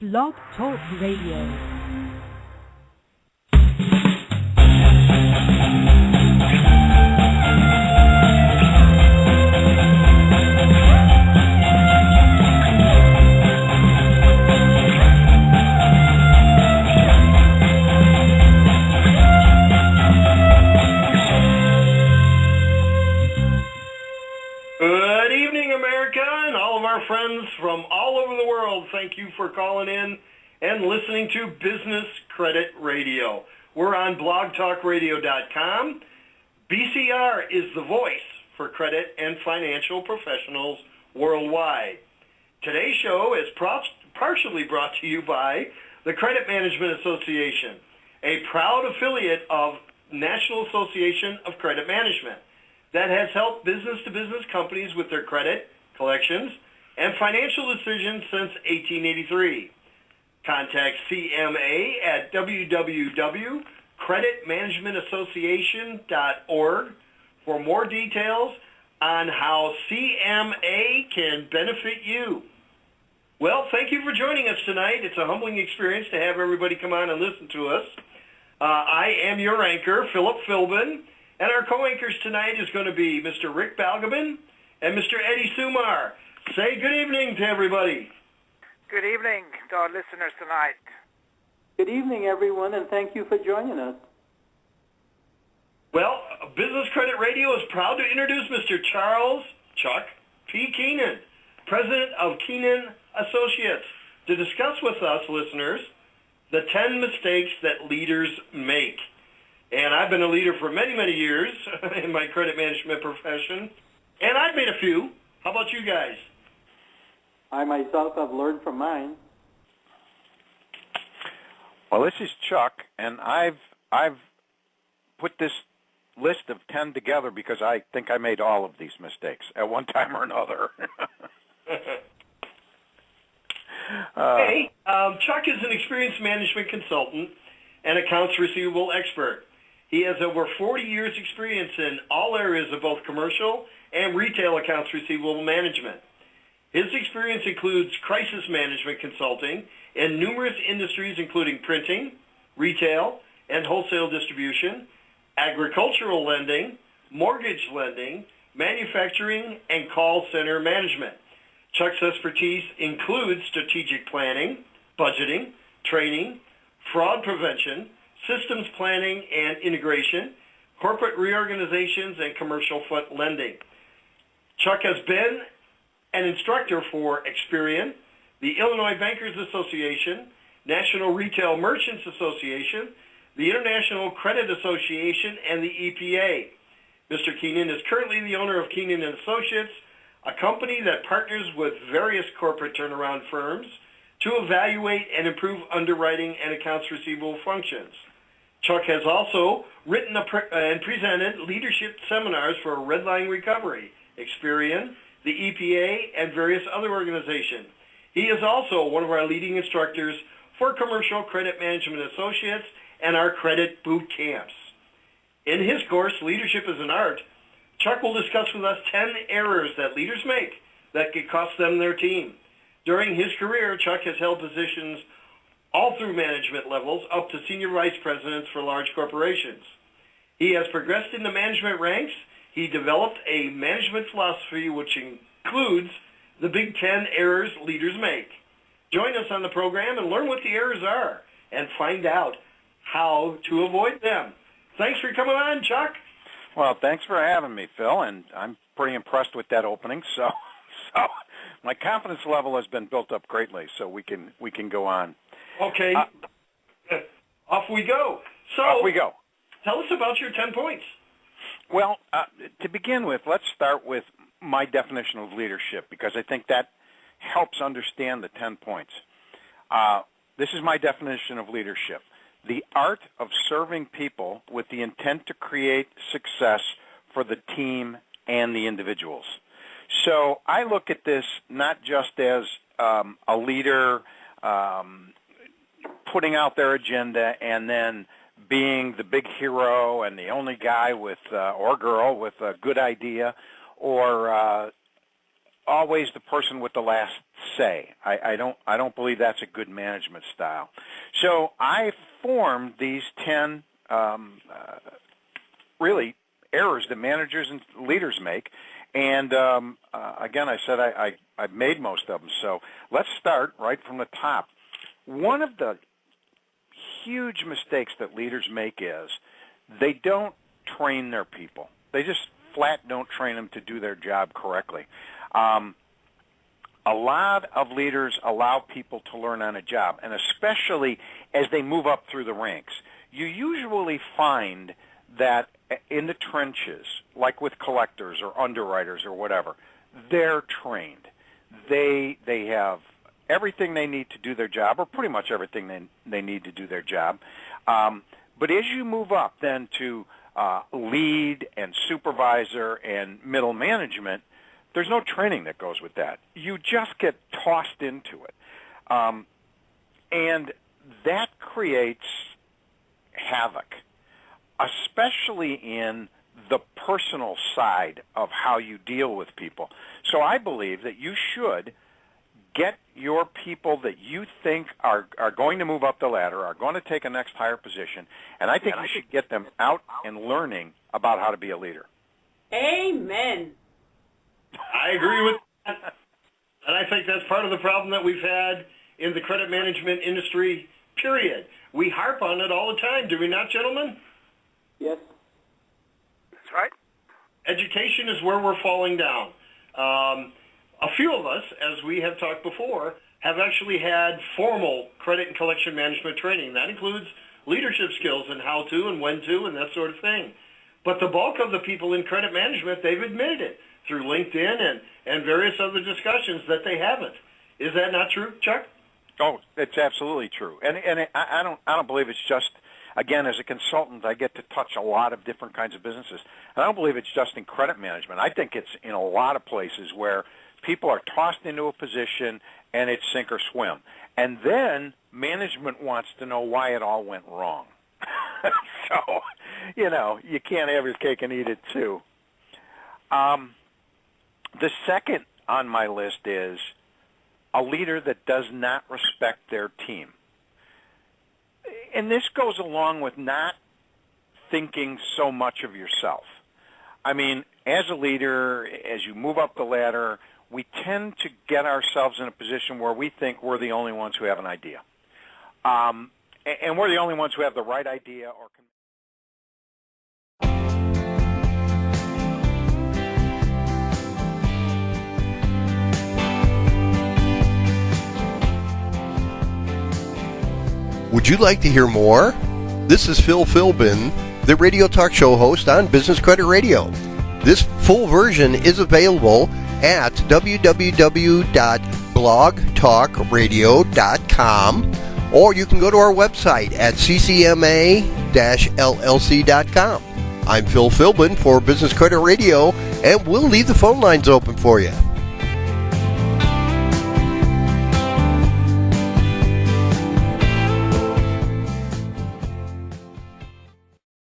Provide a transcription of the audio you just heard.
Blog Talk Radio. Friends from all over the world, thank you for calling in and listening to Business Credit Radio. We're on blogtalkradio.com. BCR is the voice for credit and financial professionals worldwide. Today's show is partially brought to you by the Credit Management Association, a proud affiliate of National Association of Credit Management that has helped business-to-business companies with their credit, collections, and financial decisions since 1883. Contact CMA at www.creditmanagementassociation.org for more details on how CMA can benefit you. Well, thank you for joining us tonight. It's a humbling experience to have everybody come on and listen to us. I am your anchor, Philip Philbin, and our co-anchors tonight is going to be Mr. Rick Balgobin and Mr. Eddie Sumar. Say good evening to everybody. Good evening to our listeners tonight. Good evening, everyone, and thank you for joining us. Well, Business Credit Radio is proud to introduce Mr. Charles Chuck P. Keenon, President of Keenon Associates, to discuss with us, listeners, the 10 mistakes that leaders make. And I've been a leader for many, many years in my credit management profession, and I've made a few. How about you guys? I myself have learned from mine. Well, this is Chuck, and I've put this list of 10 together because I think I made all of these mistakes at one time or another. Hey, Chuck is an experienced management consultant and accounts receivable expert. He has over 40 years' experience in all areas of both commercial and retail accounts receivable management. His experience includes crisis management consulting in numerous industries including printing, retail, and wholesale distribution, agricultural lending, mortgage lending, manufacturing, and call center management. Chuck's expertise includes strategic planning, budgeting, training, fraud prevention, systems planning and integration, corporate reorganizations, and commercial foot lending. Chuck has been an instructor for Experian, the Illinois Bankers Association, National Retail Merchants Association, the International Credit Association, and the EPA. Mr. Keenan is currently the owner of Keenon & Associates, a company that partners with various corporate turnaround firms to evaluate and improve underwriting and accounts receivable functions. Chuck has also written and presented leadership seminars for Redline Recovery, Experian, the EPA, and various other organizations. He is also one of our leading instructors for Commercial Credit Management Associates and our credit boot camps. In his course, Leadership is an Art, Chuck will discuss with us 10 errors that leaders make that could cost them their team. During his career, Chuck has held positions all through management levels up to senior vice presidents for large corporations. He has progressed in the management ranks. He developed a management philosophy which includes the Big 10 errors leaders make. Join us on the program and learn what the errors are and find out how to avoid them. Thanks for coming on, Chuck. Well, thanks for having me, Phil, and I'm pretty impressed with that opening. So my confidence level has been built up greatly, so we can go on. Okay. Off we go. Off we go. Tell us about your 10 points. Well, to begin with, let's start with my definition of leadership because I think that helps understand the 10 points. This is my definition of leadership. The art of serving people with the intent to create success for the team and the individuals. So I look at this not just as a leader putting out their agenda and then being the big hero and the only guy with or girl with a good idea or always the person with the last say. I don't believe that's a good management style. So I formed these 10 really errors that managers and leaders make. And again, I said I've made most of them. So let's start right from the top. One of the huge mistakes that leaders make is they don't train their people. They just flat don't train them to do their job correctly. A lot of leaders allow people to learn on a job, and especially as they move up through the ranks. You usually find that in the trenches, like with collectors or underwriters or whatever, they're trained. They have everything they need to do their job, or pretty much everything they need to do their job. But as you move up then to lead and supervisor and middle management, there's no training that goes with that. You just get tossed into it. And that creates havoc, especially in the personal side of how you deal with people. So I believe that you should get your people that you think are going to move up the ladder, are going to take a next higher position, and I think you should get them out and learning about how to be a leader. Amen. I agree with that. And I think that's part of the problem that we've had in the credit management industry, period. We harp on it all the time, do we not, gentlemen? Yes. That's right. Education is where we're falling down. A few of us, as we have talked before, have actually had formal credit and collection management training. That includes leadership skills and how to and when to and that sort of thing. But the bulk of the people in credit management, they've admitted it through LinkedIn and various other discussions that they haven't. Is that not true, Chuck? Oh, it's absolutely true. And I don't believe it's just, again, as a consultant, I get to touch a lot of different kinds of businesses. And I don't believe it's just in credit management. I think it's in a lot of places where people are tossed into a position and it's sink or swim. And then management wants to know why it all went wrong. So, you can't have your cake and eat it too. The second on my list is a leader that does not respect their team. And this goes along with not thinking so much of yourself. I mean, as a leader, as you move up the ladder, we tend to get ourselves in a position where we think we're the only ones who have an idea. And we're the only ones who have the right idea or can. Would you like to hear more? This is Phil Philbin, the radio talk show host on Business Credit Radio. This full version is available at www.blogtalkradio.com, or you can go to our website at ccma-llc.com. I'm Phil Philbin for Business Credit Radio, and we'll leave the phone lines open for you.